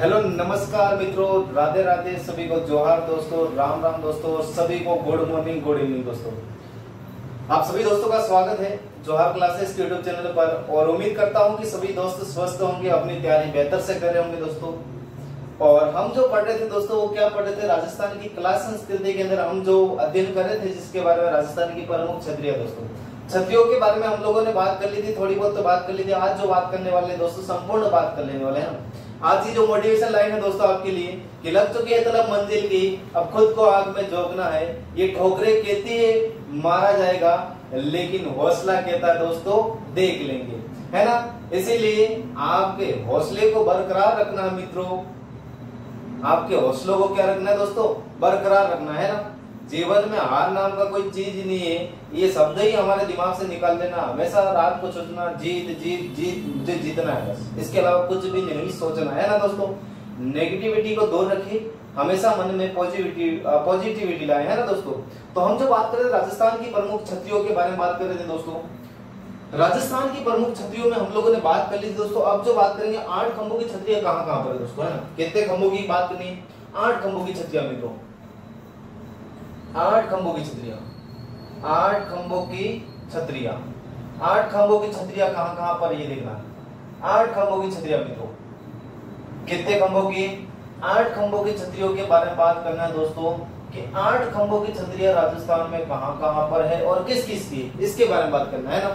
Hello नमस्कार मित्रों, राधे राधे, सभी को जोहार दोस्तों, राम राम दोस्तों, सभी को गुड मॉर्निंग, गुड इवनिंग दोस्तों। आप सभी दोस्तों का स्वागत है जोहार क्लासेस के यूट्यूब चैनल पर। और उम्मीद करता हूं कि सभी दोस्त स्वस्थ होंगे, अपनी तैयारी बेहतर से कर रहे होंगे दोस्तों। और हम जो पढ़ रहे थे दोस्तों, वो क्या पढ़ रहे थे? राजस्थान की कला संस्कृति के अंदर हम जो अध्ययन कर रहे थे, जिसके बारे में राजस्थान की प्रमुख क्षत्रिय दोस्तों, क्षत्रियों के बारे में हम लोगों ने बात कर ली थी, थोड़ी बहुत तो बात कर ली थी। आज जो बात करने वाले दोस्तों, संपूर्ण बात कर लेने वाले हैं। आज की जो मोटिवेशन लाइन है दोस्तों आपके लिए, कि लग चुकी है तलब मंजिल की, अब खुद को आग में झोंकना है। ये ठोकरे कहती है मारा जाएगा, लेकिन हौसला कहता है दोस्तों देख लेंगे, है ना। इसीलिए आपके हौसले को बरकरार रखना है मित्रों, आपके हौसलों को क्या रखना है दोस्तों? बरकरार रखना है ना। जीवन में हार नाम का कोई चीज नहीं है, ये शब्द ही हमारे दिमाग से निकाल देना। हमेशा रात को सोचना जीत जीत जीत, मुझे जीतना है बस, इसके अलावा कुछ भी नहीं सोचना, है ना दोस्तों। नेगेटिविटी को दूर रखिए, हमेशा मन में पॉजिटिविटी लाए, है ना दोस्तों। तो हम जो बात कर रहे थे राजस्थान की प्रमुख क्षत्रियों के बारे में बात कर रहे थे दोस्तों। राजस्थान की प्रमुख क्षत्रियों में हम लोगों ने बात कर ली थी दोस्तों। अब जो बात करेंगे 8 खंभों की क्षत्रिय कहाँ कहाँ पर है दोस्तों, है ना। कितने खंभों की बात करनी है? 8 खंभों की क्षत्रिय मित्रों, 8 खंभों की क्षत्रिय, 8 खंभों की क्षत्रिय, 8 खंभों की क्षत्रिय कहाँ कहाँ पर, ये देखना। 8 खंभों की क्षत्रिय मित्रों, कितने खंभों की? 8 खंभों की क्षत्रियों के बारे में बात करना है दोस्तों, कि 8 खंभों की क्षत्रिय राजस्थान में कहाँ कहाँ पर है और किस किस की, इसके बारे में बात करना है ना।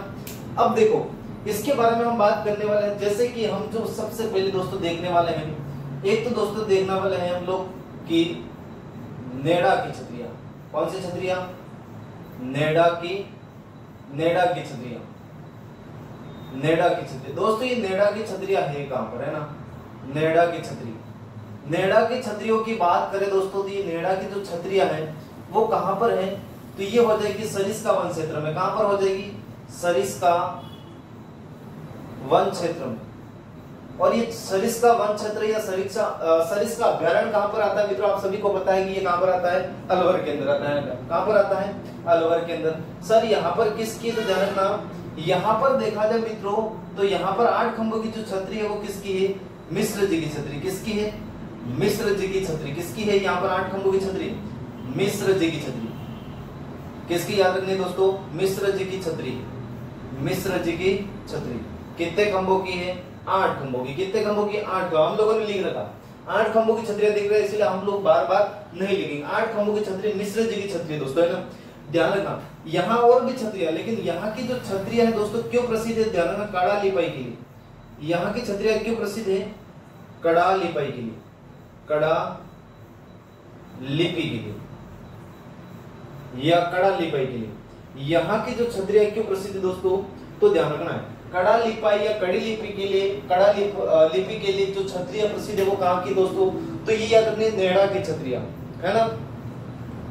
अब देखो, इसके बारे में हम बात करने वाले हैं। जैसे कि हम जो सबसे पहले दोस्तों देखने वाले हैं, एक तो दोस्तों देखने वाले हैं हम लोग कि नेड़ा की क्षत्रिय। कौन सी क्षत्रिय? नेड़ा की क्षत्रिय, नेड़ा की क्षत्रिय दोस्तों। ये नेड़ा की क्षत्रिय है कहां पर, है ना। नेड़ा की क्षत्रिय, नेड़ा की क्षत्रियों की बात करें दोस्तों, तो ये नेड़ा की जो क्षत्रिय है वो कहां पर है? तो ये हो जाएगी सरिस्का वन क्षेत्र में। कहां पर हो जाएगी? सरिस्का वन क्षेत्र में। और ये सरिस्का वन क्षेत्र या सरिस्का अभ्यारण्य कहां पर आता है मित्रों? आप सभी को पता है कि ये कहां पर आता है? अलवर के अंदर आता है। कहां पर आता है? अलवर के अंदर। सर यहाँ पर किसकी, तो ध्यान रखना, यहाँ पर देखा जाए मित्रों तो यहाँ पर 8 खंभों की जो छतरी है वो किसकी है? मिश्र जी की छतरी। किसकी है? मिश्र जी की छतरी। किसकी है यहाँ पर 8 खंभों की छतरी? मिश्र जी की छतरी। किसकी याद रखनी दोस्तों? मिश्र जी की छतरी, मिश्र जी की छतरी। कितने खंभों की है? 8 खंभों की। कितने खंभों की? 8। हम लोगों ने लिख रखा 8 खंभों की छतरियां दिख रही है, इसलिए हम लोग बार बार नहीं लिखेंगे। 8 खंभों की छतरी मिश्र जी की छतरी दोस्तों, है ना। ध्यान रखना, यहाँ और भी छतरियां, लेकिन यहाँ की जो छतरियां है दोस्तों क्यों प्रसिद्ध है? ध्यान रखना, कड़ा लिपाई के लिए। यहाँ की छतरियां क्यों प्रसिद्ध है? कड़ा लिपाई के लिए, कड़ा लिपि के लिए या कड़ा लिपाई के लिए। यहाँ की जो छतरियां क्यों प्रसिद्ध है दोस्तों, तो ध्यान रखना है, कड़ा लिपाई या कड़ी लिपि के लिए, कड़ा लिपि के लिए जो क्षत्रिय प्रसिद्ध है वो कहाँ की दोस्तों? तो ये याद रखनी, नेड़ा की क्षत्रिय, है ना।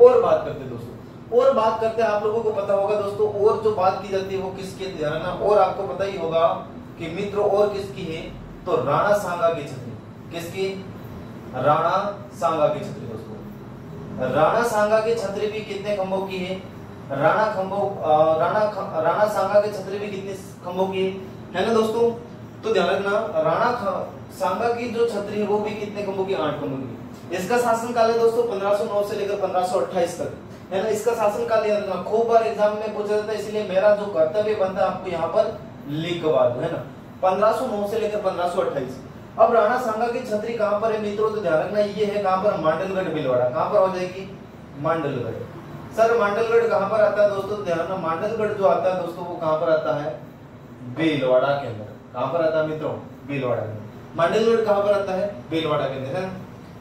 और बात करते दोस्तों, और बात करते आप लोगों को पता होगा दोस्तों, और जो बात की जाती है वो किसके? ध्यान रखना, और आपको पता ही होगा कि मित्रों और किसकी है? तो राणा सांगा की छतरी। किसकी? राणा सांगा की छतरी दोस्तों। राणा सांगा की छतरी भी कितने खंभों की है? राणा सांगा की छतरी भी कितने खंभों की है ना दोस्तों। तो ध्यान रखना, राणा सांगा की जो छतरी है वो भी कितने खंभों की? 8 खंभों की। इसका शासन काल है दोस्तों 1509 से लेकर 1528 तक, है ना। इसका शासन काल याद रखना, खूब बार एग्जाम में पूछा जाता है, इसलिए मेरा जो कर्तव्य बनता है आपको यहाँ पर लिखवा दो, है ना। 1509 से लेकर 1528। अब राणा सांगा की छतरी कहां पर है मित्रों? तो ध्यान रखना, ये है कहां पर? मांडलगढ़ भीलवाड़ा। कहां पर हो जाएगी? मांडलगढ़। सर मांडलगढ़ कहां पर आता है दोस्तों? ध्यान रखना, मांडलगढ़ जो आता है दोस्तों वो कहां पर आता है? भीलवाड़ा के अंदर। कहां पर आता है मित्रों? भीलवाड़ा के अंदर। मांडलगढ़ कहां पर आता है? भीलवाड़ा के अंदर, है ना।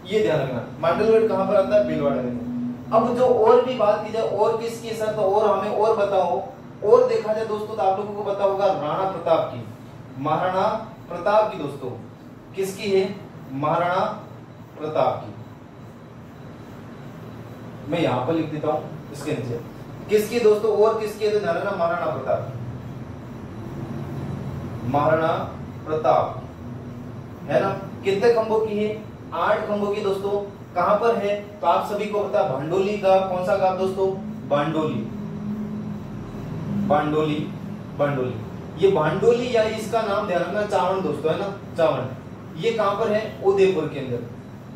ये ध्यान रखना, मांडलगढ़ कहां पर आता है? भीलवाड़ा के अंदर। अब जो और भी बात की जाए, और किसकी सर? तो और हमें और बताओ, और देखा जाए दोस्तों तो आप लोगों को पता होगा राणा प्रताप की, महाराणा प्रताप की दोस्तों। किसकी है? महाराणा प्रताप की। मैं यहां पर लिख देता हूं इसके नीचे, किसकी दोस्तों? और किसकी है? तो ध्यान रखना, महाराणा प्रताप, महाराणा प्रताप, है ना। कितने खंभों की है? 8 खंभों की दोस्तों। कहां पर है? तो आप सभी को पता है भांडोली का। कौन सा गांव दोस्तों? बांडोली, बांडोली, बांडोली। ये भांडोली या इसका नाम ध्यान रखना चावण दोस्तों, है ना। चावण, ये कहां पर है? उदयपुर के अंदर।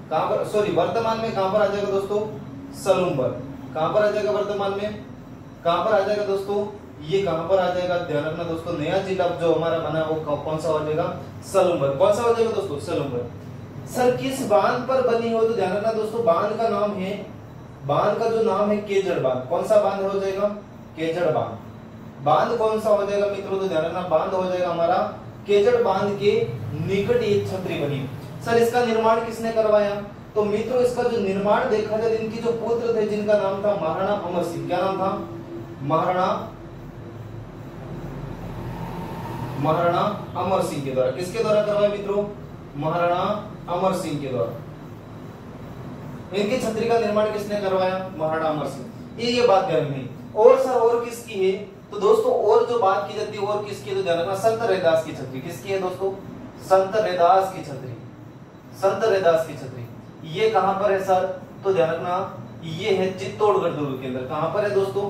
कहां पर, सॉरी वर्तमान में कहां पर आ जाएगा दोस्तों? सलूम्बर। कहां पर आ जाएगा वर्तमान में? कहां पर आ जाएगा दोस्तों? ये कहां पर आ जाएगा? ध्यान रखना दोस्तों, नया जिला जो हमारा बना वो कौन सा हो जाएगा? सलूम्बर। कौन सा हो जाएगा दोस्तों? सलूम्बर। सर किस बांध पर बनी हो? तो ध्यान रखना दोस्तों, बांध का नाम है, बांध का जो नाम है केजड़ बांध। कौन सा बांध हो जाएगा? केजड़ बांध। बांध कौन सा हो जाएगा मित्रों? तो ध्यान रखना, बांध हो जाएगा हमारा केजड़ बांध के निकट ये छतरी बनी। सर इसका निर्माण किसने करवाया? तो मित्रों इसका जो निर्माण देखा जाए, इनकी जो पुत्र थे जिनका नाम था महाराणा अमर सिंह। क्या नाम था? महाराणा अमर सिंह के द्वारा। किसके द्वारा करवाया मित्रों? महाराणा अमर सिंह के द्वारा। इनकी छतरी का निर्माण किसने करवाया? महाराणा अमर सिंह। ये बात ध्यान में। और सर और किसकी है? तो दोस्तों और जो बात की जाती है और किसकी है? तो ध्यान रखना, संत रैदास की छतरी। किसकी है दोस्तों? संत रैदास की छतरी। संत रैदास की छतरी ये कहां पर है सर? तो ध्यान रखना, ये है चित्तौड़गढ़ दुर्ग के अंदर। कहां पर है दोस्तों?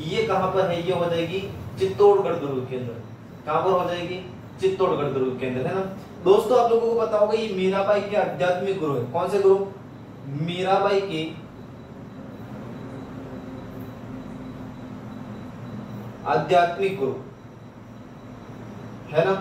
ये कहां पर है? ये हो जाएगी चित्तौड़गढ़ दुर्ग के अंदर। कहां पर हो जाएगी? चित्तौड़गढ़ दुर्ग के अंदर, है ना। दोस्तों आप लोगों को पता होगा ये मीराबाई के आध्यात्मिक गुरु है। कौन से गुरु? मीराबाई के आध्यात्मिक गुरु, है ना।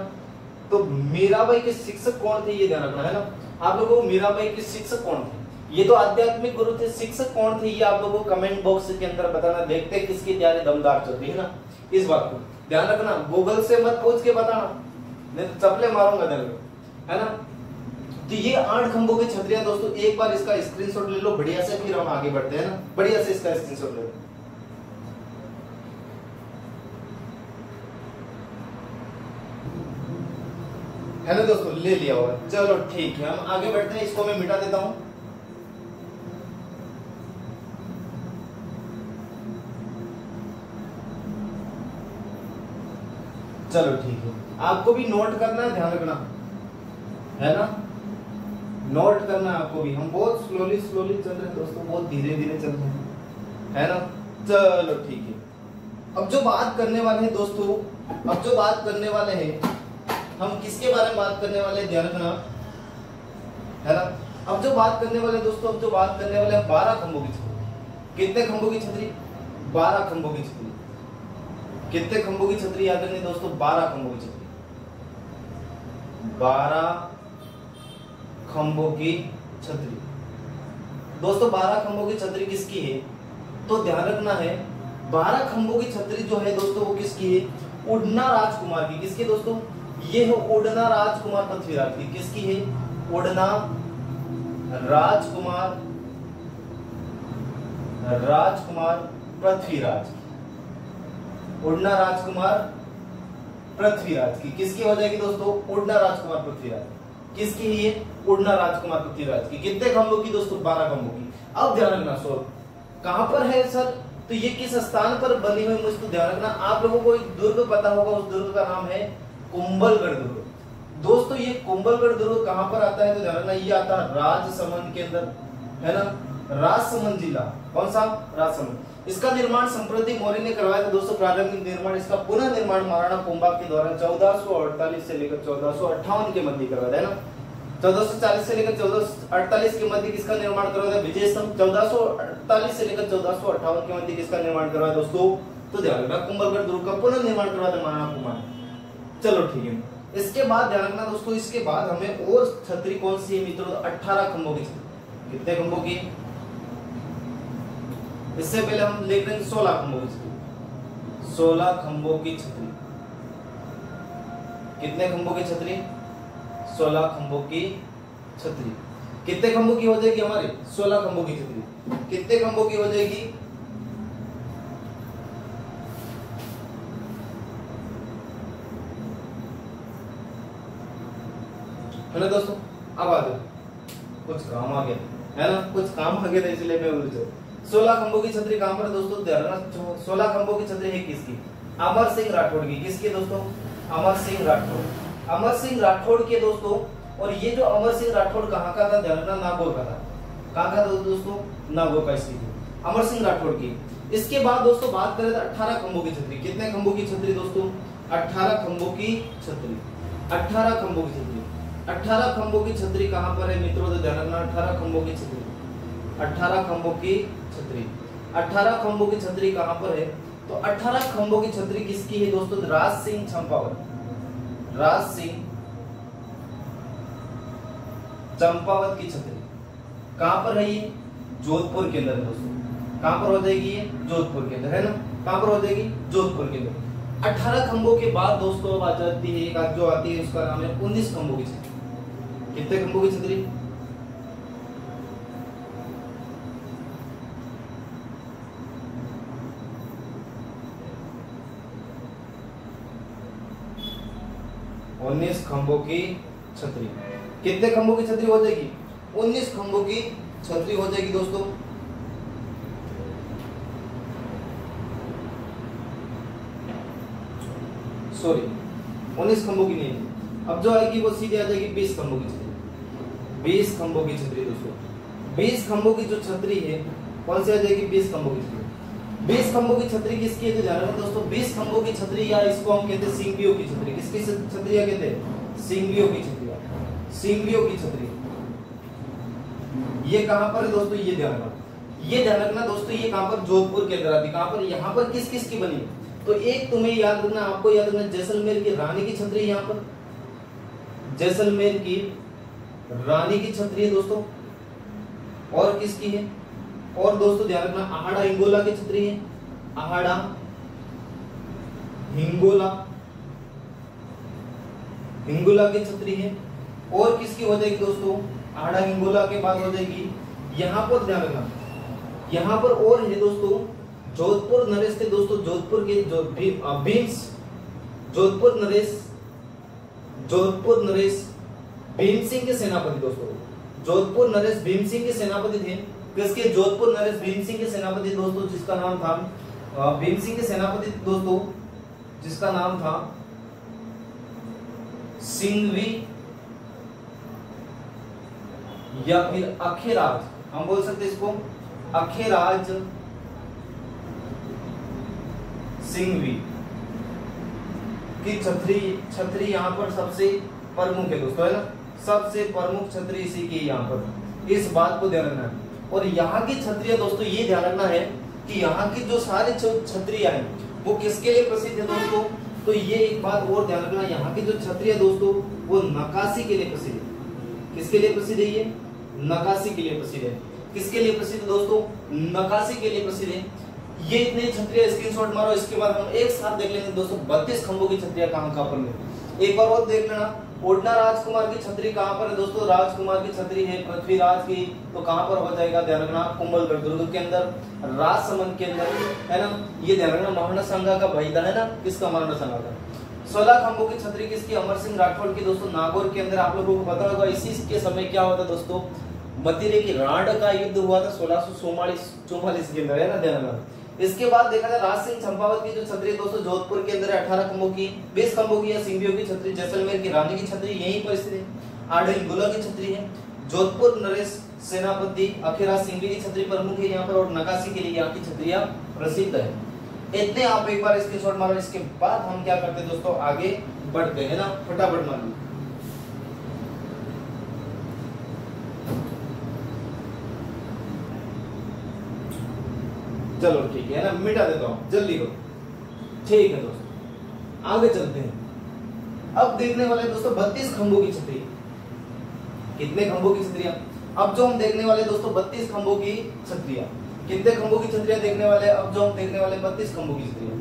तो मीराबाई के शिक्षक कौन थे? ये ध्यान रखना, है ना। आप लोगों को मीराबाई के शिक्षक कौन थे? ये तो आध्यात्मिक गुरु थे, शिक्षक कौन थे? ये आप लोगों को कमेंट बॉक्स के अंदर बताना। देखते हैं किसकी तैयारी दमदार चल रही है ना। इस बात को ध्यान रखना, गूगल से मत पूछ के बताना, नहीं तो चपले मारूंगा दिल में, है ना। तो ये 8 खंभों की छतरियां दोस्तों, एक बार इसका स्क्रीनशॉट ले लो बढ़िया से, फिर हम आगे बढ़ते हैं ना। बढ़िया से इसका स्क्रीनशॉट ले लो। है ना दोस्तों, ले लिया होगा। चलो ठीक है, हम आगे बढ़ते हैं। इसको मैं मिटा देता हूं। चलो ठीक है, आपको भी नोट करना है, ध्यान रखना, है ना। नोट करना है आपको भी। हम बहुत स्लोली चल रहे हैं दोस्तों, बहुत धीरे धीरे चल रहे हैं, है ना। चलो ठीक है, अब जो बात करने वाले हैं दोस्तों, अब जो बात करने वाले हैं, हम किसके बारे में बात करने वाले हैं? ध्यान रखना, है ना। अब जो बात करने वाले दोस्तों, अब जो बात करने वाले हैं 12 खंभों की छतरी। कितने खंभों की छतरी? 12 खंभों की छतरी। कितने खंभों की छतरी याद रखनी दोस्तों? 12 खंभों की छतरी। 12 खंभों की छतरी दोस्तों। 12 खंभों की छतरी किसकी है? तो ध्यान रखना है, 12 खंभों की छतरी जो है दोस्तों वो किसकी है? उड़ना राजकुमार की। किसकी दोस्तों? ये है उड़ना राजकुमार पृथ्वीराज की। किसकी है? उड़ना राजकुमार पृथ्वीराज की। उड़ना राजकुमार पृथ्वीराज की। किसकी हो जाएगी दोस्तों? उड़ना राजकुमार पृथ्वीराज। किसकी है ये? उड़ना राजकुमार पृथ्वीराज की। कितने खंभों की दोस्तों? 12 खंभों की। अब ध्यान रखना, सो कहां पर है सर? तो ये किस स्थान पर बनी हुई, मुझको ध्यान रखना। आप लोगों को एक दुर्ग पता होगा, उस दुर्ग का नाम है कुंभलगढ़ दुर्ग। दोस्तों ये कुंभलगढ़ दुर्ग कहां पर आता है? तो ध्यान रखना, ये आता है राजसमंद के अंदर, है ना। राजसमंद जिला। कौन सा? राजसमंद। इसका निर्माण संप्रति मौर्य ने करवाया था दोस्तों। प्रारंभिक निर्माण, इसका पुनः निर्माण महाराणा कुंभा के द्वारा 1448 से लेकर 1458 के मध्य करवाया था, है ना। 1440 से लेकर 1448 के मध्य किसका निर्माण करवाया था? विजय स्तंभ। 1448 से लेकर 1458 के मध्य किसका निर्माण करवाया दोस्तों? तो ध्यान रखना, कुंभलगढ़ दुर्ग का पुनः निर्माण करवाया था महाराणा कुंभा ने। चलो ठीक है, इसके बाद ध्यान रखना दोस्तों, इसके बाद हमें और छतरी कौन सी है मित्रों? 18 खंभों की छतरी। कितने खंभों की? इससे पहले हम देख रहे हैं 16 खंभों की छतरी। 16 खंभों की छतरी। कितने खंभों की छतरी? 16 खंभों की छतरी। कितने खंभों की हो जाएगी हमारे? 16 खंभों की छतरी। कितने खंभों की हो जाएगी? है ना दोस्तों। अब आ जाओ, कुछ काम आ गया, है ना, कुछ काम आ गया था इसलिए मैं उलझ। 16 खंभों की छतरी कहां पर है दोस्तों? ध्यान रखना, 16 खंभों की छतरी है किसकी? अमर सिंह राठौड़ की। किसकी दोस्तों? अमर सिंह राठौड़। अमर सिंह राठौड़ के दोस्तों। और ये जो अमर सिंह राठौड़ कहां का था? ध्यान रखना, नागौर का था। कहां का था दोस्तों? नागौर का। इसकी अमर सिंह राठौड़ की। इसके बाद दोस्तों बात करें तो 18 खंभों की छतरी। कितने खंभों की छतरी दोस्तों? 18 खंभों की छतरी। 18 खंभों की छतरी। 18 खंभों की छतरी कहां पर है मित्रों? तो ध्यान रखना 18 खंभों की छतरी, 18 खंभों की छतरी, 18 खंभों की छतरी कहां पर है? तो 18 खंभों की छतरी किसकी है दोस्तों? राज सिंह चंपावत, राज सिंह चंपावत की छतरी। कहां पर है ये? जोधपुर के अंदर है दोस्तों। कहां पर हो जाएगी ये? जोधपुर के अंदर, है ना? कहां पर हो जाएगी? जोधपुर के अंदर। 18 खंभों के बाद दोस्तों अब आ जाती है एक जो आती है, उसका नाम है 19 खंभों की छतरी। कितने खंभों की छतरी? 19 खंभों की छतरी। कितने खंभों की छतरी हो जाएगी? 19 खंभों की छतरी हो जाएगी दोस्तों। सॉरी 19 खंभों की नहीं, अब जो आएगी वो सीधे आ जाएगी 20 खंभों की छतरी। 20 खंभों की छतरी दोस्तों, 20 खंभों की जो छतरी है कौन सी आ जाएगी? 20 खंभों की छतरी। 20 खंभों की छतरी किसकी है? तो ध्यान रखना दोस्तों, 20 खंभों की छतरी या इसको हम कहते हैं सिंगियों की छतरी। किसकी छतरी कहते हैं? सिंगियों की छतरी, सिंगियों की छतरी। ये कहां पर है दोस्तों? ये ध्यान रखना, ये ध्यान रखना दोस्तों, ये कहां पर? जोधपुर के अंदर आती है। कहां पर? यहाँ पर किस किस की बनी? तो एक तुम्हें याद रखना, आपको याद रखना, जैसलमेर की रानी की छतरी यहाँ पर, जैसलमेर की रानी की छतरी है दोस्तों। और किसकी है? और दोस्तों ध्यान रखना, आहाड़ा हिंगोला की छतरी है, आहाड़ा हिंगोला, हिंगोला की छतरी है। और किसकी हो जाएगी दोस्तों? आहाड़ा हिंगोला के बाद हो जाएगी यहां पर, ध्यान रखना यहां पर और है दोस्तों, जोधपुर नरेश थे दोस्तों, जोधपुर के जो भीम्स, जोधपुर नरेश भीम सिंह के सेनापति दोस्तों, जोधपुर नरेश भीम सिंह के सेनापति थे। किसके? जोधपुर नरेश भीम सिंह के सेनापति दोस्तों, जिसका नाम था भीम सिंह के सेनापति दोस्तों, जिसका नाम था सिंघवी या फिर अखेराज, हम बोल सकते इसको अखेराज सिंघवी की छतरी यहाँ पर सबसे प्रमुख है दोस्तों, है ना? सबसे प्रमुख छतरी इसी की यहाँ पर, इस बात को ध्यान रखना है। और यहाँ की छतरियां दोस्तों ये ध्यान रखना है कि यहाँ की जो सारी छतरियां हैं वो किसके लिए प्रसिद्ध है दोस्तों? तो ये एक बात और ध्यान रखना, यहाँ की जो छतरियां दोस्तों वो नक्काशी के लिए प्रसिद्ध है। किसके लिए प्रसिद्ध है ये? नक्काशी के लिए प्रसिद्ध है। किसके लिए प्रसिद्ध दोस्तों? नक्काशी के लिए प्रसिद्ध है। ये इतने छतरियां स्क्रीनशॉट मारो, इसके बाद हम एक साथ देख लेंगे दोस्तों 32 खंभों की छतरियां कहां कहां पर है। एक बार और देख लेना, ओडना राजकुमार की छतरी कहां पर है दोस्तों? राजकुमार की छतरी है पृथ्वीराज की, तो कहां पर हो जाएगा? ध्यान रखना कुंभलगढ़ दुर्ग के अंदर, राजसमंद के अंदर, है ना? ये ध्यान रखना महाराणा सांगा का भाई था, है ना? किसका? महाराणा सांगा का। 16 खंभों की छतरी किसकी? अमर सिंह राठौड़ की दोस्तों, नागौर के अंदर। आप लोगों को पता होगा इसी के समय क्या होता दोस्तों? मदिरे की राड का युद्ध हुआ था 1644 के अंदर, है ना? ध्यान रखना। इसके बाद देखा जाए राज सिंह चंपावत की जो छतरी दोस्तों जोधपुर के अंदर 18 खंभों की, 20 खंभों की या सिंगियों की छतरी, जैसलमेर की रानी की छतरी यहीं पर स्थित है, आहाड़ा हिंगोला की छतरी है, जोधपुर नरेश सेनापति अखेराज सिंघवी की छतरी प्रमुख है यहाँ पर, और नक्काशी के लिए यहाँ की छतरियां प्रसिद्ध है। इतने आप एक बार स्क्रीनशॉट मारो, इसके बाद हम क्या करते हैं दोस्तों? आगे बढ़ते हैं ना, फटाफट मारो। चलो ठीक है ना, मिटा देता हूं, जल्दी करो। ठीक है दोस्तों, आगे चलते हैं। अब देखने वाले दोस्तों 32 खंभों की छतरी। कितने खंभों की छतरियां? अब जो हम देखने वाले दोस्तों 32 खंभों की छतरियां। कितने खंभों की छतरियां देखने वाले? अब जो हम देखने वाले 32 खंभों की छतरियां।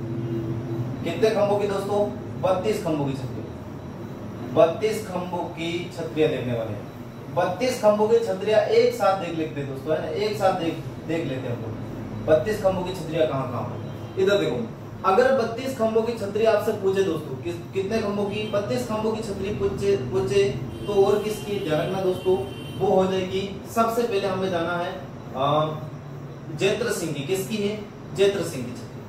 कितने खंभों की दोस्तों? 32 खंभों की छतरियां। 32 खंभों की छतरियां देखने वाले हैं। 32 खंभों की छतरियां एक साथ देख लेते हैं दोस्तों, है ना? एक साथ देख लेते हैं हम लोग 32 खंभों की छतरियां कहां कहां? इधर देखो, अगर 32 खंभों की छतरी आपसे पूछे दोस्तों कितने खंभों की? 32 खंभों की छतरी पूछे तो और किसकी? ध्यान रखना दोस्तों, वो हो जाएगी सबसे पहले हमें जाना है जैत्र सिंह की। किसकी है? जैत्र सिंह की छतरी।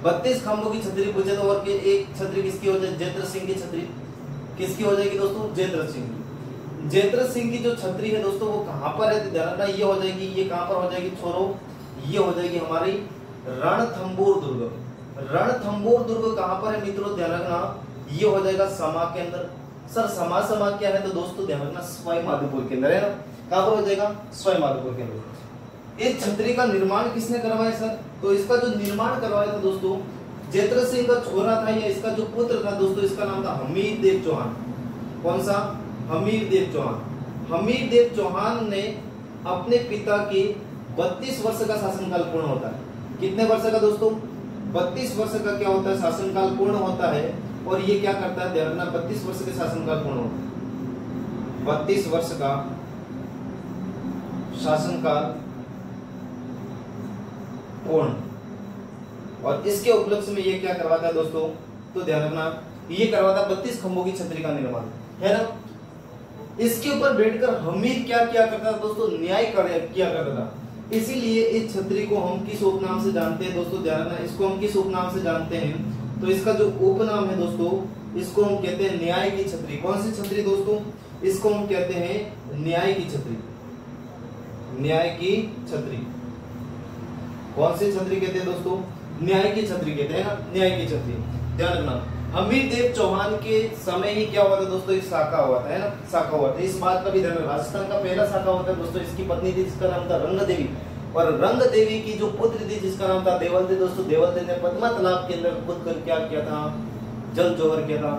32 खंभों की छतरी पूछे तो और एक छतरी किसकी हो जाएगी? जैत्र सिंह की छतरी। किसकी हो जाएगी दोस्तों? जैत्र सिंह। जैत्र सिंह की जो छतरी है दोस्तों वो कहां पर है? ध्यान रखना, ये हो जाएगी, ये कहां पर हो जाएगी छोरो? ये हो जाएगी हमारी रणथंबोर दुर्ग। रणथंबोर दुर्ग कहां पर है मित्रों? ध्यान रखना, ये हो जाएगा समा के अंदर। सर समा क्या है? तो दोस्तों ध्यान रखना सवाई माधोपुर के अंदर है ना। कहां पर हो जाएगा? सवाई माधोपुर के अंदर। इस छतरी का निर्माण किसने करवाया सर? तो इसका जो निर्माण करवाया था दोस्तों, जेत्र सिंह का छोरा था या इसका जो पुत्र था दोस्तों, इसका नाम था हमीर देव चौहान। कौन सा? हमीर देव चौहान। हमीर देव चौहान ने अपने पिता के 32 वर्ष का शासनकाल पूर्ण होता है। कितने वर्ष का दोस्तों? 32 वर्ष का क्या होता है? शासनकाल पूर्ण होता है। और ये क्या करता है? ध्यान रखना, 32 वर्ष के शासनकाल पूर्ण होता है। 32 वर्ष का शासनकाल पूर्ण, और इसके उपलक्ष्य में ये क्या करवाता है दोस्तों? तो ध्यान रखना, ये करवाता 32 खंभों की छतरी का निर्माण, है ना। इसके ऊपर बैठकर हमीर क्या किया करता था दोस्तों? न्याय किया करता था। इसीलिए इस छतरी को हम किस उपनाम से जानते हैं दोस्तों? ध्यान रखना, इसको हम किस उपनाम से जानते हैं? तो इसका जो उपनाम है दोस्तों, इसको हम कहते हैं न्याय की छतरी। कौन सी छतरी दोस्तों? इसको हम कहते हैं न्याय की छतरी। न्याय की छतरी। कौन सी छतरी कहते हैं दोस्तों? न्याय की छतरी कहते हैं ना, न्याय की छतरी। ध्यान रखना, हमीर देव चौहान के समय ही क्या हुआ था दोस्तों? एक शाखा हुआ था, है ना, शाखा हुआ था। इस बात का भी ध्यान रखना, राजस्थान का पहला शाखा हुआ था दोस्तों। इसकी पत्नी थी जिसका नाम था रंग देवी, और रंग देवी की जो पुत्र थी जिसका नाम था देवल थी दोस्तों। देवल ने पद्मा तालाब के अंदर खुद कर क्या किया था? जल जोहर किया था।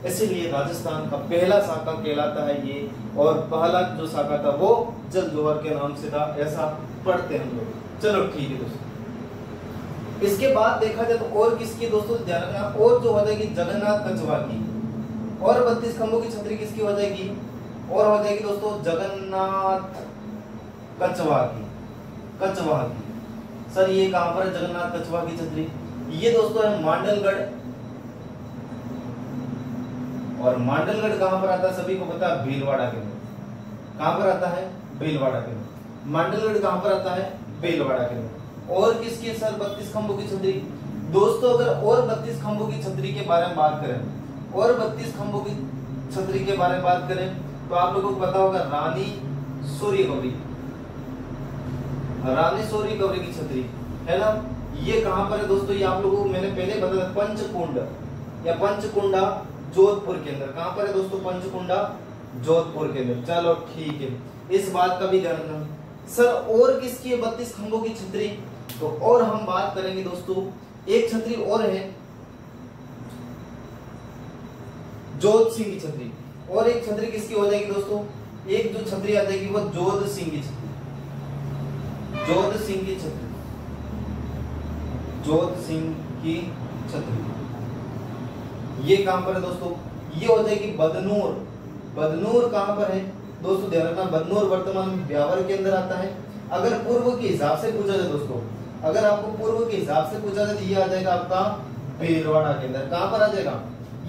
इसीलिए राजस्थान का पहला शाखा कहलाता है ये, और पहला जो शाखा था वो जल जोहर के नाम से था, ऐसा पढ़ते हैं हम लोग। चलो ठीक है दोस्तों। इसके बाद देखा जाए तो और किसकी दोस्तों? ध्यान रखना, और जो हो जाएगी जगन्नाथ कछवा की। और 32 खंभों की छतरी किसकी हो जाएगी? और हो जाएगी दोस्तों जगन्नाथ कछवा की। कछवा की सर ये कहां पर है जगन्नाथ कछवा की छतरी? ये दोस्तों है मांडलगढ़। और मांडलगढ़ कहां पर आता है? सभी को पता है, भीलवाड़ा के अंदर। कहां पर आता है? भीलवाड़ा के अंदर। मांडलगढ़ कहां पर आता है? भीलवाड़ा के अंदर। और किसकी है सर 32 खंभों की छतरी? दोस्तों अगर और 32 खंभों की छतरी के बारे में बात करें, और 32 खंभों की छतरी के बारे में बात करें, तो आप लोगों को पता होगा रानी सूर्य गौरी। रानी सूर्य गौरी की छतरी, है ना। ये कहां पर है दोस्तों? ये आप लोगों को मैंने पहले बताया, पंचकुंड या पंचकुंडा जोधपुर के अंदर। कहां पर है दोस्तों? पंचकुंडा जोधपुर के अंदर। चलो ठीक है, इस बात का भी ध्यान रखना। सर और किसकी है 32 खंभों की छतरी? तो और हम बात करेंगे दोस्तों, एक छतरी और है जोध सिंह की छतरी। और एक छतरी किसकी हो जाएगी दोस्तों? एक जो छतरी आ जाएगी वो जोध सिंह की छतरी। जोध सिंह की छतरी। जोध सिंह की छतरी ये कहां पर है दोस्तों? ये हो जाएगी बदनूर। बदनूर कहां पर है दोस्तों? ध्यान रखना, बदनूर वर्तमान में ब्यावर के अंदर आता है। अगर पूर्व के हिसाब से पूछा जाए दोस्तों, अगर आपको पूर्व के हिसाब से पूछा जाए तो ये आ जाएगा आपका भीलवाड़ा के अंदर। कहां पर आ जाएगा?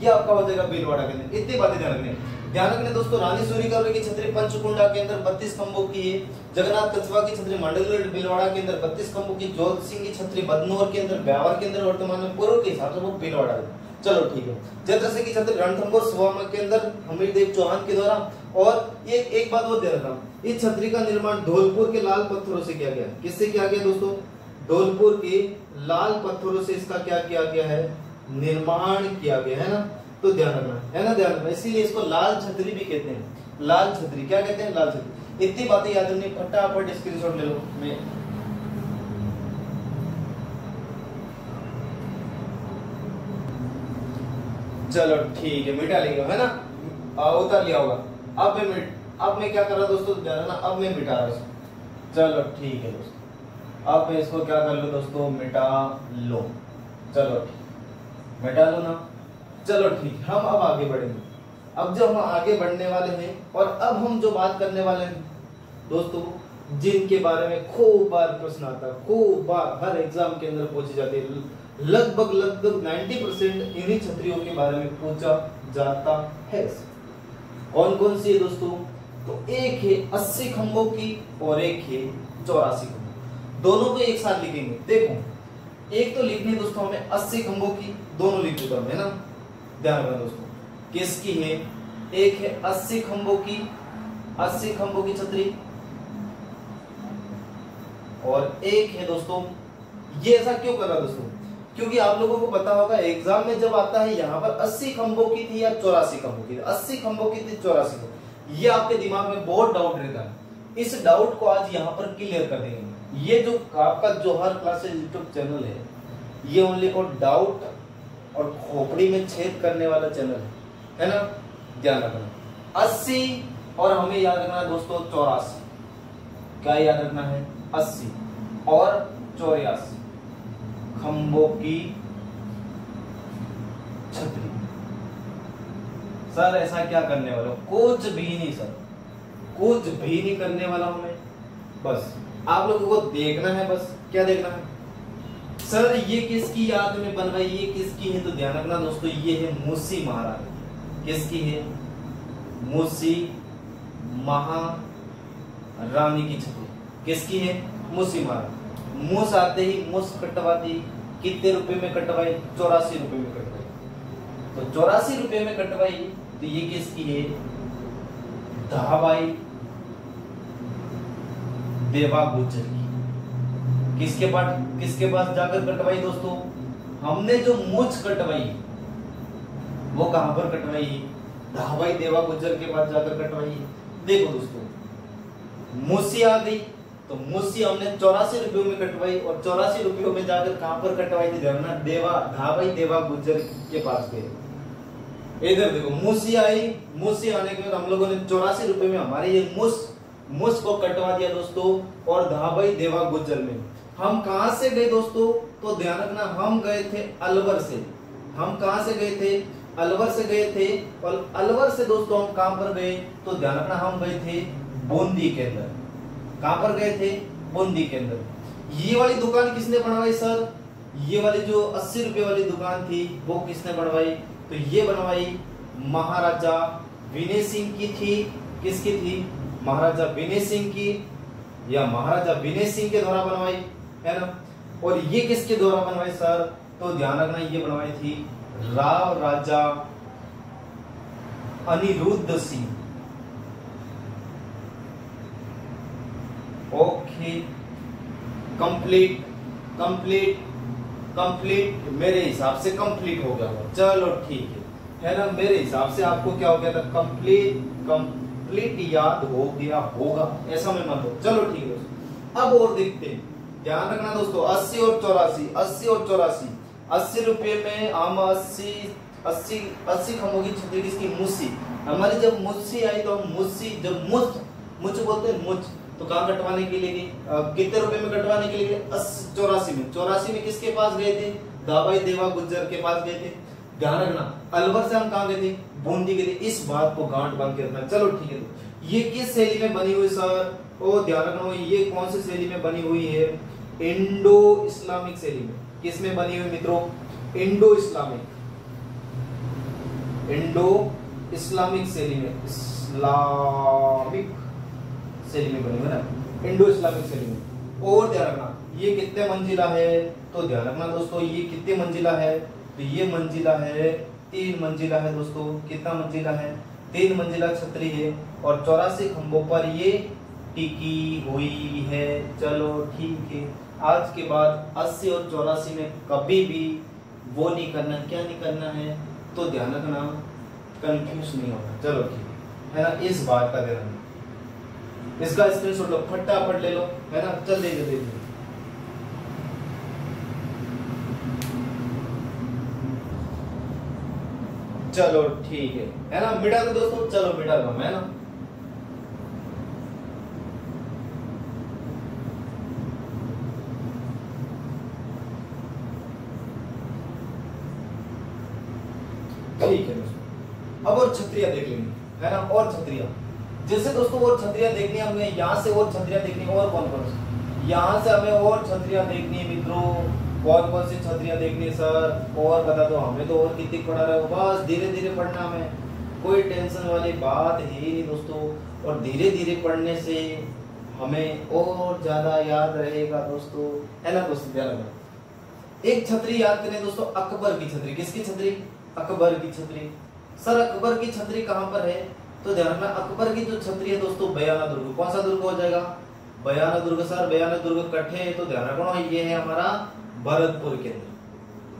ये आपका हो जाएगा भीलवाड़ा के अंदर। इतनी बातें ध्यान रखने दोस्तों। रानी सूर्य गौरी की छतरी पंचकुंडा के अंदर 32 खंभों की है। जगन्नाथ कछवा की छतरी मांडलगढ़ भीलवाड़ा के अंदर 32 खंभों की। जोध सिंह की छतरी बदनूर के अंदर, ब्यावर के अंदर वर्तमान में पूर्व के हिसाब से वो भीलवाड़ा है। चलो ठीक है। जेत्र सिंह की छतरी रणथंभौर सुवामा के अंदर हमीर देव चौहान के द्वारा। और ये एक बात और ध्यान रखना, इस छतरी का निर्माण धौलपुर के लाल पत्थरों से किया गया। किससे किया गया दोस्तों? धौलपुर के लाल पत्थरों से इसका क्या किया गया है? निर्माण किया गया है ना। तो ध्यान रखना, है ना, ध्यान रखना। इसीलिए इसको लाल छतरी भी कहते हैं। लाल छतरी क्या कहते हैं? लाल छतरी। इतनी बातें याद रखनी, फटाफट स्क्रीनशॉट ले लो। मैं चलो ठीक है, मिटा लेगा, है ना, उतार लिया होगा। अब मैं क्या कर रहा दोस्तों? ध्यान रखना, अब मैं मिटा रहा हूँ। चलो ठीक है दोस्तों, अब मैं इसको क्या कर लो दोस्तों? मिटा लो। चलो ठीक, मिटा लो ना। चलो ठीक, हम अब आगे बढ़ेंगे। अब जो हम आगे बढ़ने वाले हैं, और अब हम जो बात करने वाले हैं दोस्तों, जिनके बारे में खूब बार प्रश्न आता है, खूब बार हर एग्जाम के अंदर पूछी जाती है, लगभग 90% इन्हीं छतरियों के बारे में पूछा जाता है। कौन कौन सी है दोस्तों? तो एक है 80 खंभों की और एक है 84 खंभों। दोनों को एक साथ लिखेंगे। देखो, एक तो लिखनी है दोस्तों हमें 80 खंभों की, दोनों लिख चुका है ना। ध्यान रखना दोस्तों, किसकी है? एक है 80 खंभों की, 80 खंभों की छतरी, और एक है दोस्तों, ये ऐसा क्यों कर रहा दोस्तों? क्योंकि आप लोगों को पता होगा एग्जाम में जब आता है यहाँ पर 80 खंभों की थी या 84 खंभों की थी, 80 खंभों की थी 84 खंभों, ये आपके दिमाग में बहुत डाउट रहता है। इस डाउट को आज यहाँ पर क्लियर कर देंगे। ये जो आपका जोहर क्लासेस यूट्यूब चैनल है, ये ओनली फॉर डाउट और खोपड़ी में छेद करने वाला चैनल है ना, ध्यान रखना। 80 और हमें याद रखना है दोस्तों 84, क्या याद रखना है, 80 और 84 खंभों की छतरी। सर ऐसा क्या करने वाला हूं? कुछ भी नहीं सर, कुछ भी नहीं करने वाला हूं मैं, बस आप लोगों को देखना है। बस क्या देखना है सर, ये किसकी याद में बनवाई, ये किसकी है, तो ध्यान रखना दोस्तों, ये है मूसी महारानी। किसकी है? मूसी महारानी की छतरी। किसकी है? मूसी महारानी। मूस आते ही मूस कटवाती, कितने रुपए में कटवाई? 84 रुपए में कटवाई। तो 84 रुपए में कटवाई, तो ये किसकी है? धाबाई देवा गुजर की। किसके पास जाकर कटवाई दोस्तों? हमने जो मूछ कटवाई वो कहां पर कटवाई? धाबाई देवा गुजर के पास जाकर कटवाई। देखो दोस्तों, मूसी आ गई, तो मूसी हमने 84 रुपयों में कटवाई और 84 रुपयों में जाकर कहां पर कटवाई थी? धाबाई देवा गुजर के पास गए। इधर देखो, मूसी आई, मूसी आने के बाद हम लोगों ने 84 रुपए में हमारे ये मूस को कटवा दिया दोस्तों, और धाबाई देवा गुजर में हम कहां से गए दोस्तों? तो ध्यान रखना, हम गए थे अलवर से। हम कहां से गए थे? अलवर से गए थे। और अलवर से दोस्तों हम कहां पर गए? तो ध्यान रखना, हम गए थे बूंदी के अंदर। कहां पर गए थे? बूंदी के अंदर। ये वाली दुकान किसने बनवाई सर? ये वाली जो 80 रुपए वाली दुकान थी वो किसने बनवाई? तो ये बनवाई महाराजा विनय सिंह की थी। किसकी थी? महाराजा विनय सिंह की, या महाराजा विनय सिंह के द्वारा बनवाई, है ना। और ये किसके द्वारा बनवाई सर? तो ध्यान रखना, ये बनवाई थी राव राजा अनिरुद्ध सिंह। ओके, कंप्लीट मेरे हिसाब से कंप्लीट हो गया होगा। चलो ठीक है ना, मेरे हिसाब से आपको क्या हो गया था? कंप्लीट याद हो गया होगा, ऐसा मैं मानता हूं। चलो ठीक है, अब और देखते हैं। ध्यान रखना दोस्तों, 80 और 84, 80 और 84, 80 रुपए में हम 80 खंभों की छतरी किसकी? मूसी। हमारी जब मूसी आई तो हम मूसी, जब मुझ बोलते हैं मुझ, तो कहाँ कटवाने के लिए गए? कितने रुपए में कटवाने के लिए गए? 84 में। 84 में किसके पास गए थे? धाबाई देवा गुजर के पास गए थे। ध्यान रखना, अलवर से हम कहाँ गए थे? बूंदी गए थे। इस बात को गांठ बांध के रखना। चलो ठीक है, तो ये किस शैली में बनी हुई सर? ओ ध्यान रखना, ये कौन सी शैली में बनी हुई है? इंडो इस्लामिक शैली में। किस में बनी हुई मित्रों? इंडो इस्लामिक शैली में, इस्लामिक शैली में बनी हुई ना, इंडो इस्लामिक शैली में। और ध्यान रखना, ये कितने मंजिला है? तो ध्यान रखना दोस्तों, ये कितने मंजिला है? तो ये मंजिला है 3 मंजिला है दोस्तों। कितना मंजिला है? 3 मंजिला छतरी है और 84 खंभों पर ये टिकी हुई है। चलो ठीक है, आज के बाद 80 और 84 में कभी भी वो नहीं करना। क्या नहीं करना है? तो ध्यान रखना, कंफ्यूज नहीं होना। चलो ठीक है ना, इस बात का ध्यान रखना। इसका स्क्रीनशॉट लो, फटाफट ले लो, है ना। चल देखिए, चलो ठीक है ना। मिटा दो दोस्तों, चलो मिटा दो, है ना। ठीक है दोस्तों, अब और छतरियां देख लेंगे, है ना। और छतरियां, जैसे दोस्तों और छतरियां देखनी है हमें, यहाँ से और छतरियां देखनी है। और कौन कौन सी? यहाँ से हमें और छतरियां देखनी है मित्रों। कौन कौन सी छतरियां देखनी है सर? और बता दो हमें, तो और कितनी पढ़ा रहे हो। बस धीरे धीरे पढ़ना हमें, कोई टेंशन वाली बात है नहीं दोस्तों। और धीरे धीरे पढ़ने से हमें और ज्यादा याद रहेगा दोस्तों, है ना दोस्तों। ध्यान रखना, एक छतरी याद करें दोस्तों, अकबर की छतरी। किसकी छतरी? अकबर की छतरी। सर अकबर की छतरी कहां पर है? तो ध्यान रखना, अकबर की जो छतरी है दोस्तों, बयाना दुर्ग। कौन सा दुर्ग हो जाएगा? बयाना दुर्ग। सर बयाना दुर्ग कठे है, तो ध्यान रखना ये है हमारा भरतपुर के अंदर।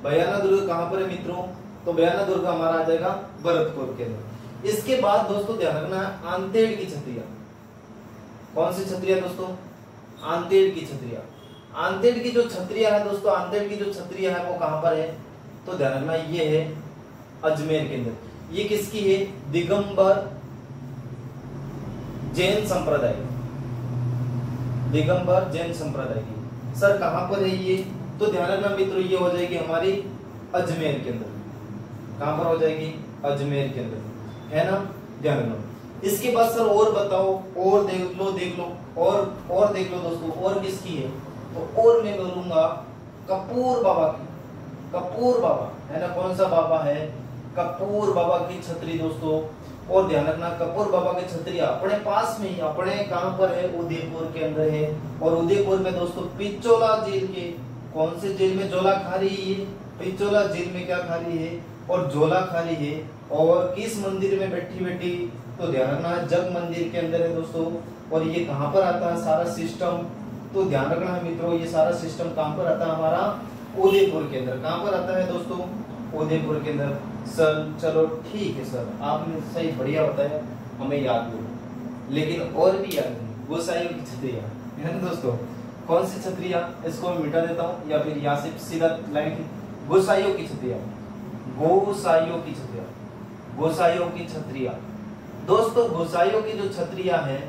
बयाना दुर्ग कहां पर है मित्रों? तो बयाना दुर्ग हमारा आ जाएगा भरतपुर के अंदर। इसके बाद दोस्तों ध्यान रखना आंतेड़ की छत्रियां। कौन सी छत्रियां दोस्तों? आंतेड़ की छत्रियां। आंतेड़ की जो छत्रियां है दोस्तों, आंतेड़ की जो छत्रियां है वो कहां पर है? तो ध्यान रखना ये है अजमेर के अंदर। ये किसकी है? दिगंबर जैन संप्रदाय, दिगंबर जैन संप्रदाय की। सर कहां पर है ये? तो ध्यान रखना मित्रों ये हो जाएगी हमारी अजमेर के अंदर। कहां पर हो जाएगी? अजमेर के अंदर, है ना? ध्यान रखना। इसके बाद सर और बताओ, और देख लो और देख लो दोस्तों, और किसकी है? तो और मैं बोलूंगा कपूर बाबा की। कपूर बाबा है ना, कौन सा बाबा है? कपूर बाबा की छतरी दोस्तों। और ध्यान रखना कपूर बाबा की छतरी अपने पास में ही, अपने कहां पर है? उदयपुर के अंदर है। और उदयपुर में दोस्तों पिचोला जेल के, कौन से जेल में झोला खा रही है? पिचोला जेल में क्या खा रही है? और झोला खा रही है। और किस मंदिर में बैठी बैठी? तो ध्यान रखना जग मंदिर के अंदर है दोस्तों। और ये कहां पर आता है सारा सिस्टम? तो ध्यान रखना मित्रों ये सारा सिस्टम कहां पर आता है? हमारा उदयपुर के अंदर। कहां पर आता है दोस्तों? उदयपुर के अंदर। सर चलो ठीक है सर, आपने सही बढ़िया बताया, हमें याद हो, लेकिन और भी याद नहीं। गोसाइयों की छतरियां है ना दोस्तों। कौन सी छतरियां? इसको मैं मिटा देता हूं या फिर यहाँ से सीधा लाइन की। गोसाइयों की छतरियां, गोसाइयों की छतरियां, गोसाइयों की छतरियां दोस्तों। गोसाइयों की जो छतरियां है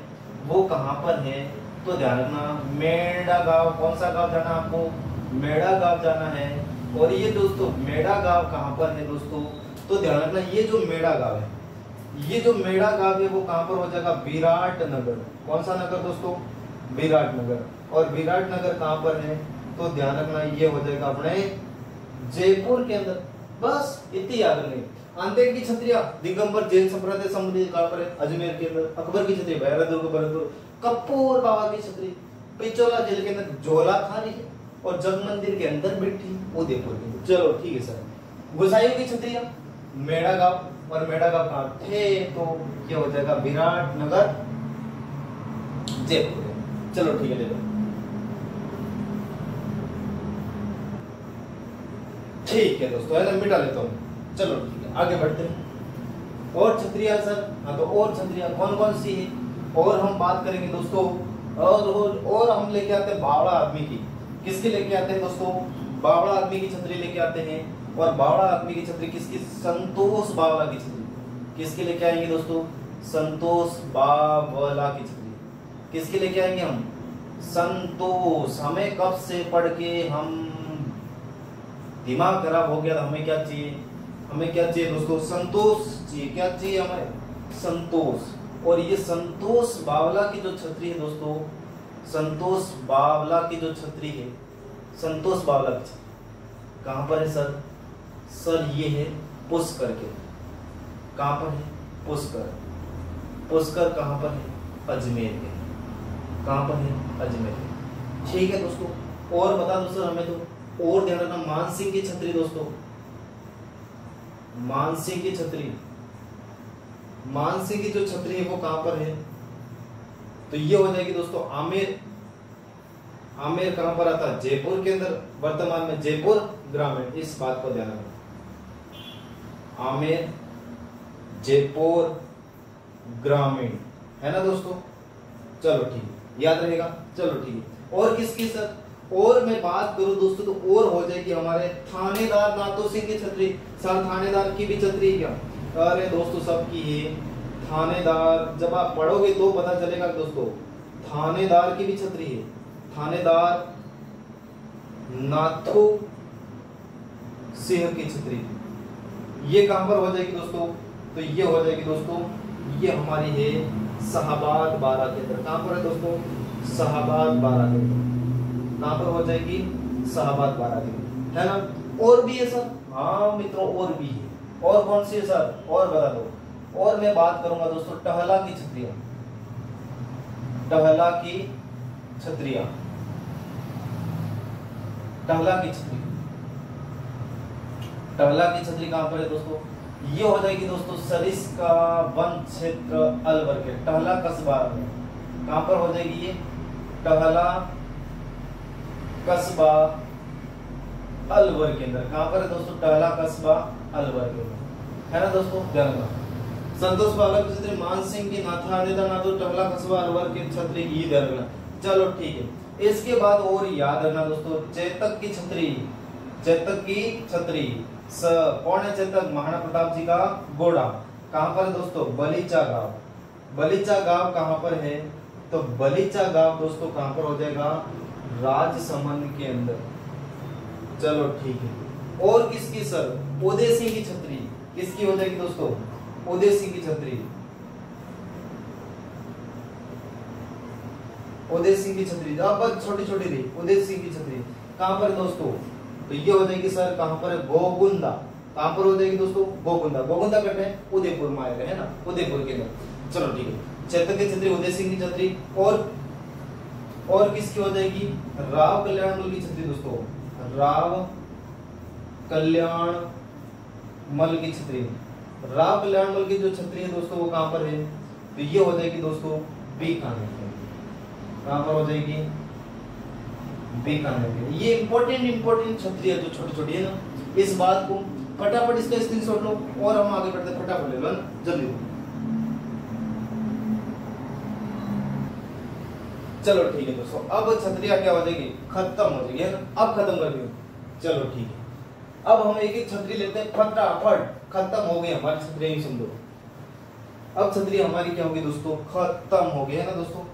वो कहां पर है? तो ध्यान रखना मेड़ा गांव। कौन सा गांव जाना आपको? मेड़ा गांव जाना है। और ये दोस्तों मेड़ा गांव कहां पर है दोस्तों? तो ध्यान रखना ये जो मेड़ा गांव है, ये जो मेड़ा गांव है वो कहां पर हो जाएगा? विराटनगर। कौन सा नगर दोस्तों? विराटनगर। और विराटनगर कहां पर है? तो ध्यान रखना ये हो जाएगा अपने जयपुर के अंदर। बस इतनी याद रखनी। आंतेड़ की छतरियां दिगंबर जैन संप्रदाय संबंधित कहां पर है? अजमेर के अंदर। अकबर की छतरी बयाना दुर्ग भरतपुर। कपूर बाबा की छतरी पिचोला जेल के अंदर झोला खा रही है और जग मंदिर के अंदर बैठी उदयपुर के अंदर। चलो ठीक है सर। गोसाइयों की छतरियां मेड़ा गांव, और मेड़ा गांव कहां थे? तो ये हो जाएगा विराटनगर जयपुर। चलो ठीक है ले लो। ठीक है दोस्तों, है ना, मिटा लेता हूँ। चलो ठीक है आगे बढ़ते हैं। और छतरियां सर, हाँ तो और छतरियां कौन कौन सी है? और हम बात करेंगे दोस्तों। और हम लेके आते हैं बावड़ा आदमी की। किसकी लेके आते हैं दोस्तों? बावड़ा आदमी की छतरी लेके आते हैं। और बावड़ा आदमी की छतरी किसकी? संतोष बावला की छतरी। किसकी लेके आएंगे दोस्तों? संतोष बावला की छतरी। किसकी लेके आएंगे हम? संतोष। हमें कब से पढ़ के हम दिमाग खराब हो गया था। हमें क्या चाहिए? हमें क्या चाहिए दोस्तों? संतोष चाहिए। क्या चाहिए हमें? संतोष। और ये संतोष बावला की जो छतरी है दोस्तों, संतोष बावला की जो छतरी है, संतोष बावला की छतरी कहां पर है सर? सर ये है पुष्कर के। कहां पर है? पुष्कर। पुष्कर कहां पर है? अजमेर के। कहां पर है? अजमेर। ठीक है दोस्तों, और बता दो सर हमें तो। और ध्यान रखना मानसिंह की छतरी दोस्तों, मानसिंह की छतरी, मानसिंह की जो छतरी है वो कहां पर है? तो ये हो जाएगी दोस्तों आमेर। आमेर कहां पर आता है? जयपुर के अंदर। वर्तमान में जयपुर ग्रामीण, इस बात को ध्यान रखना। आमेर जयपुर ग्रामीण, है ना दोस्तों। चलो ठीक है, याद रहेगा। चलो ठीक है। और किसकी सर? और मैं बात करूं दोस्तों तो और हो जाएगी हमारे थानेदार नातो सिंह की छतरी। सर थानेदार की भी छतरी है क्या? अरे दोस्तों सबकी है। थानेदार जब आप पढ़ोगे तो पता चलेगा दोस्तों, थानेदार की भी छतरी है। थानेदार नाथो सिंह की छतरी, ये कहां पर हो जाएगी दोस्तों? तो ये हो जाएगी दोस्तों, ये हमारी है शाहबाद बारा के अंदर। कहां पर है दोस्तों? शाहबाद बारा के अंदर। कहां पर हो जाएगी? शाहबाद बारा के अंदर, है ना। और भी है सर? हाँ मित्रों और भी है। और कौन सी है सर? और बता दो। और मैं बात करूंगा दोस्तों टहला की छतरियां। टहला की छतरियां, टहला की छतरी, टहला की छतरी कहां पर है दोस्तों? ये हो जाएगी दोस्तों सरिस्का वन क्षेत्र अलवर के टहला कस्बा में। कहां पर हो जाएगी ये? टहला कस्बा अलवर के अंदर। कहां पर है दोस्तों? टहला कस्बा अलवर के अंदर, है ना दोस्तों, ध्यान रखना। संतोष बाबा की छतरी मान सिंह की नाथा आदेदा ना तो टहला कस्बा अलवर की छतरी, ये ध्यान रखना। चलो ठीक है। इसके बाद और याद रखना दोस्तों, चेतक की छतरी, चेतक की छतरी कौन है? चेतक महाराणा प्रताप जी का घोड़ा। कहां पर है दोस्तों? बलीचा गांव। बलीचा गांव कहां पर है? तो बलीचा गांव दोस्तों कहां पर हो जाएगा? राजसमंद के अंदर। चलो ठीक है। और किसकी सर? उदय सिंह की छतरी, किसकी हो जाएगी दोस्तों? उदय सिंह की छतरी, उदय सिंह की छतरी। अब छोटी छोटी रही, उदय सिंह की छतरी कहां पर दोस्तों? तो ये हो जाएगी सर कहां पर है? गोगुंदा। कहां पर हो जाएगी दोस्तों? गोगुंदा। गोगुंदा कहते हैं उदयपुर में आएगा, है ना, उदयपुर के अंदर। चलो ठीक है। चेतक की छतरी, उदय सिंह की छतरी, और किसकी हो जाएगी? राव कल्याणमल की छतरी दोस्तों, राव कल्याणमल की छतरी। राव कल्याणमल की जो छतरी है दोस्तों वो कहां पर है? तो ये हो जाएगी दोस्तों बीकानेर। कहां पर हो जाएगी? बीकानेर। ये इंपॉर्टेंट छतरी है जो छोटी छोटी है ना, इस बात को फटाफट इसका स्क्रीनशॉट लो और हम आगे बढ़ते, फटाफट ले लो ना, जल्दी। चलो ठीक है दोस्तों, अब छतरियां क्या हो जाएगी? खत्म हो जाएगी, है ना। अब खत्म कर दियो। चलो ठीक है। अब हम एक एक छतरी लेते हैं, फटाफट खत्म हो गई हमारी छतरियां, समझो। अब छतरी हमारी क्या होगी दोस्तों? खत्म हो गई, है ना दोस्तों,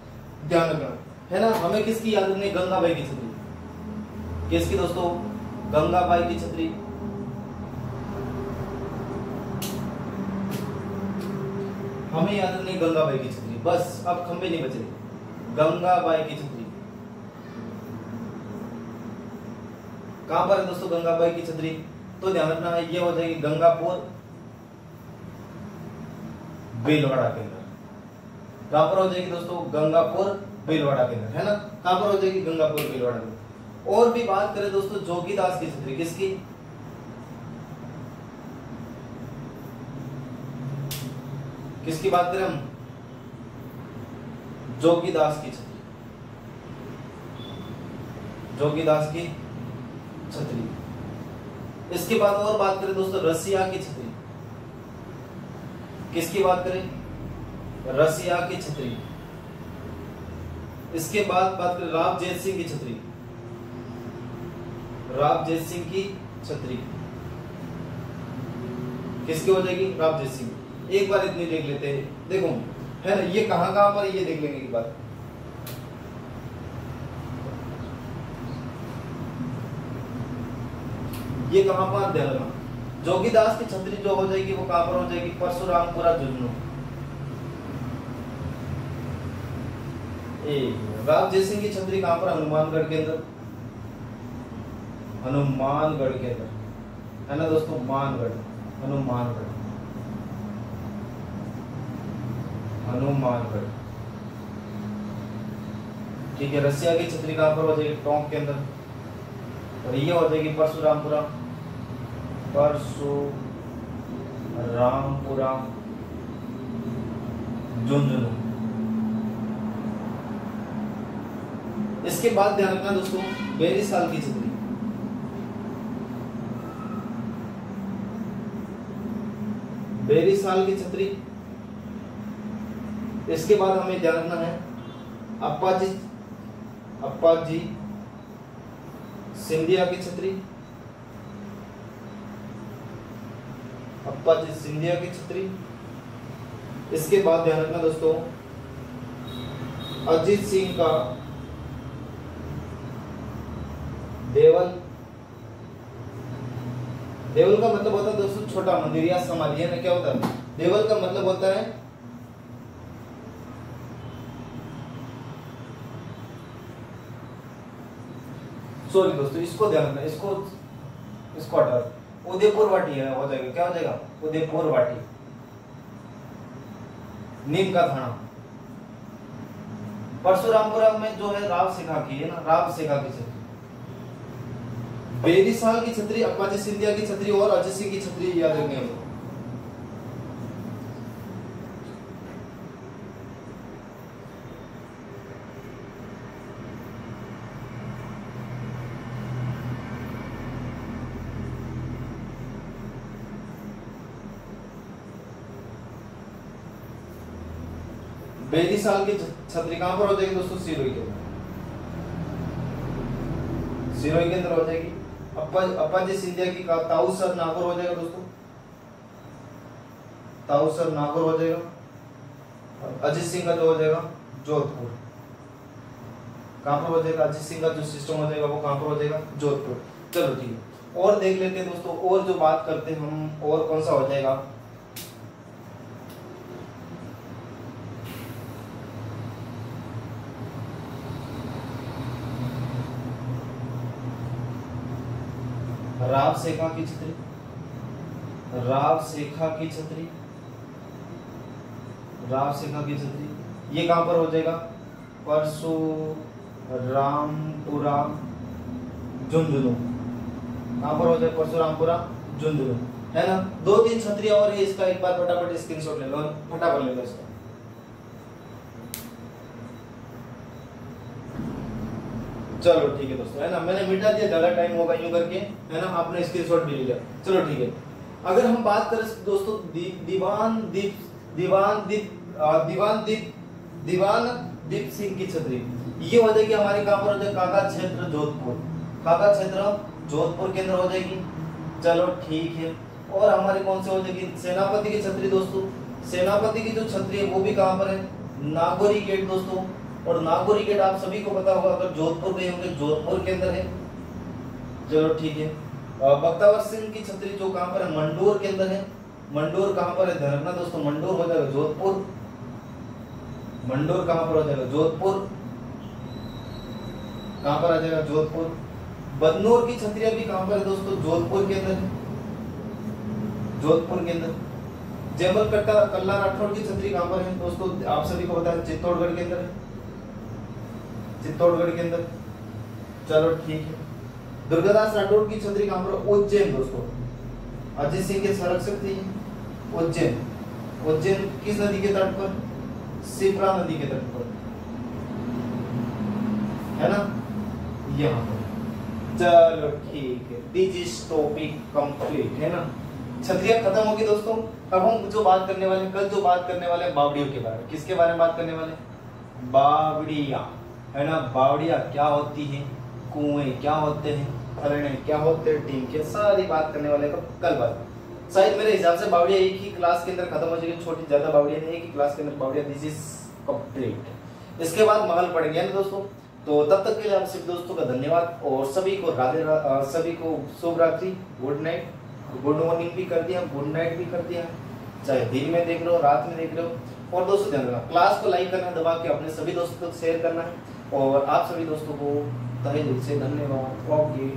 ध्यान रखना, है ना। हमें किसकी याद रखनी? गंगाबाई की छतरी। किसकी दोस्तों? गंगाबाई की छतरी। हमें याद रखनी गंगाबाई की छतरी, बस, अब खंबे नहीं बचे। गंगाबाई की छतरी कहां पर है दोस्तों? गंगाबाई की छतरी, तो ध्यान रखना है, ये हो जाएगी गंगापुर भीलवाड़ा के अंदर। कहां पर हो जाएगी दोस्तों? गंगापुर भीलवाड़ा के अंदर, है ना। कहां पर हो जाएगी? गंगापुर भीलवाड़ा के अंदर। और भी बात करें दोस्तों जोगीदास की छतरी, किसकी? किसकी बात करें हम? जोगीदास की छतरी, जोगीदास की छतरी। इसके बाद और बात करें दोस्तों रसिया की छतरी, किसकी बात करें? रसिया की छतरी। इसके बाद बात करें रावजेत सिंह की छतरी, रावजेत सिंह की छतरी, किसकी हो जाएगी? रावजेत सिंह। एक बार इतनी देख लेते हैं, देखो, है ना, ये कहां कहां पर, ये देख लेंगे एक बार। ये कहां पर? ध्यान रखना, जोगीदास की छतरी जो हो जाएगी वो कहां पर हो जाएगी? परशुरामपुरा झुंझुनू। रावजेत सिंह की छतरी कहां पर? हनुमानगढ़ के अंदर, हनुमानगढ़ के अंदर, है ना दोस्तों, मानगढ़, हनुमानगढ़, हनुमानगढ़, ठीक है। रसिया की छतरी कहां पर हो जाएगी? टोंक के अंदर, और ये हो जाएगी परशुरामपुरा, परशुरामपुरा झुंझुनू। इसके बाद ध्यान रखना दोस्तों बेरीसाल की छतरी, बेरीसाल की छतरी। इसके बाद हमें ध्यान रखना है अप्पाजी सिंधिया की छतरी, अप्पाजी सिंधिया की छतरी। इसके बाद ध्यान रखना दोस्तों अजीत सिंह का देवल, देवल का मतलब होता है दोस्तों छोटा मंदिर या समाधि, है ना। क्या होता है देवल का मतलब? होता है सॉरी दोस्तों, इसको ध्यान रखना, इसको हटा, उदयपुर वाटी है, हो जाएगा, क्या हो जाएगा? उदयपुर वाटी, नीम का थाना। परशुरामपुरा में जो है राव सिखा की, है ना, राव सिखा की छतरी। बेरीसाल की छतरी, अप्पाजी सिंधिया की छतरी और अजय सिंह की छतरी याद रखनी है। बेदी साल की छतरी कहां पर हो जाएगी दोस्तों? सिरोही के अंदर, सिरोही के अंदर हो जाएगी। अप्पाजी सिंधिया की ताऊसर नागौर हो जाएगा दोस्तों, ताऊसर नागौर हो जाएगा। अजीत सिंह का जो हो जाएगा जोधपुर, कहां पर हो जाएगा? अजीत सिंह का जो सिस्टम हो जाएगा वो कहां पर हो जाएगा? जोधपुर। चलो ठीक है, और देख लेते हैं दोस्तों, और जो बात करते हैं हम, और कौन सा हो जाएगा? राव शेखा की छतरी, राव शेखा की छतरी, राव शेखा की छतरी, ये कहां पर हो जाएगा? परशुरामपुरा झुंझुनू, कहां पर हो जाएगा? परशुरामपुरा झुंझुनू, है ना। 2-3 छतरियां और है, इसका एक बार फटाफट स्क्रीनशॉट ले लो, फटाफट ले लो इसका। चलो ठीक है दोस्तों, है ना, मैंने मिटा दिया, ज्यादा टाइम होगा यूं करके, है ना, आपने स्क्रीनशॉट भी ले लिया। चलो ठीक है, अगर हम बात करें दोस्तों दीवान दीप सिंह की छतरी, ये हो जाएगी हमारे कहां पर हो जाएगी? काका क्षेत्र जोधपुर, काका क्षेत्र जोधपुर के अंदर हो जाएगी। चलो ठीक है, और हमारी कौन से हो जाएगी? सेनापति की छतरी दोस्तों, सेनापति की जो छतरी है वो भी कहां पर है? नागौरी गेट दोस्तों, और नागौरी गेट आप सभी को पता होगा, अगर जोधपुर गए होंगे जोधपुर के अंदर है। चलो ठीक है, बख्तावर सिंह की छतरी जो कहां पर है? मंडोर के अंदर है। मंडोर कहां पर है? धरना दोस्तों, मंडोर हो जाएगा जोधपुर, मंडोर कहां पर हो जाएगा? जोधपुर, कहां पर आ जाएगा? जोधपुर। बदनूर की छतरियां भी कहां पर है दोस्तों? जोधपुर के अंदर है, जोधपुर के अंदर। जयमल कल्ला राठौड़ की छतरी कहां पर है दोस्तों? आप सभी को पता है, चित्तौड़गढ़ के अंदर है, चित्तौड़गढ़ के अंदर। चलो ठीक है, दुर्गादास राठौड़ की छतरी कहां पर? उज्जैन दोस्तों, अजीत सिंह के संरक्षक थे उज्जैन। उज्जैन किस नदी के तट पर? शिप्रा नदी के तट पर, है ना, यहाँ पर। चलो ठीक है, दिस इज टॉपिक कंप्लीट, है ना। छतरियां खत्म होगी दोस्तों। अब हम जो बात करने वाले, कल जो बात करने वाले बावड़ियों के बारे में। किसके बारे में बात करने वाले? बावड़िया, है ना। बावड़िया क्या होती है, कुएं क्या होते हैं, फलने क्या होते हैं, टीम के, सारी बात करने वाले को कल बात। शायद मेरे हिसाब से बावड़िया एक ही क्लास के अंदर खत्म हो जाएगी, छोटी ज्यादा बावड़िया नहीं, एक ही क्लास के अंदर बावड़िया। This is complete. इसके बाद महल पढ़ेंगे ना दोस्तों। तो तब तक के लिए आप सभी दोस्तों का धन्यवाद, और सभी को सभी को शुभ रात्रि, गुड नाइट। गुड मॉर्निंग भी कर दिया, गुड नाइट भी कर दिया, चाहे दिन में देख रहे हो, रात में देख रहे हो। और दोस्तों ध्यान रखना, क्लास को लाइक करना, दबा के अपने सभी दोस्तों तक शेयर करना है, और आप सभी दोस्तों को तहे दिल से धन्यवाद। ओके।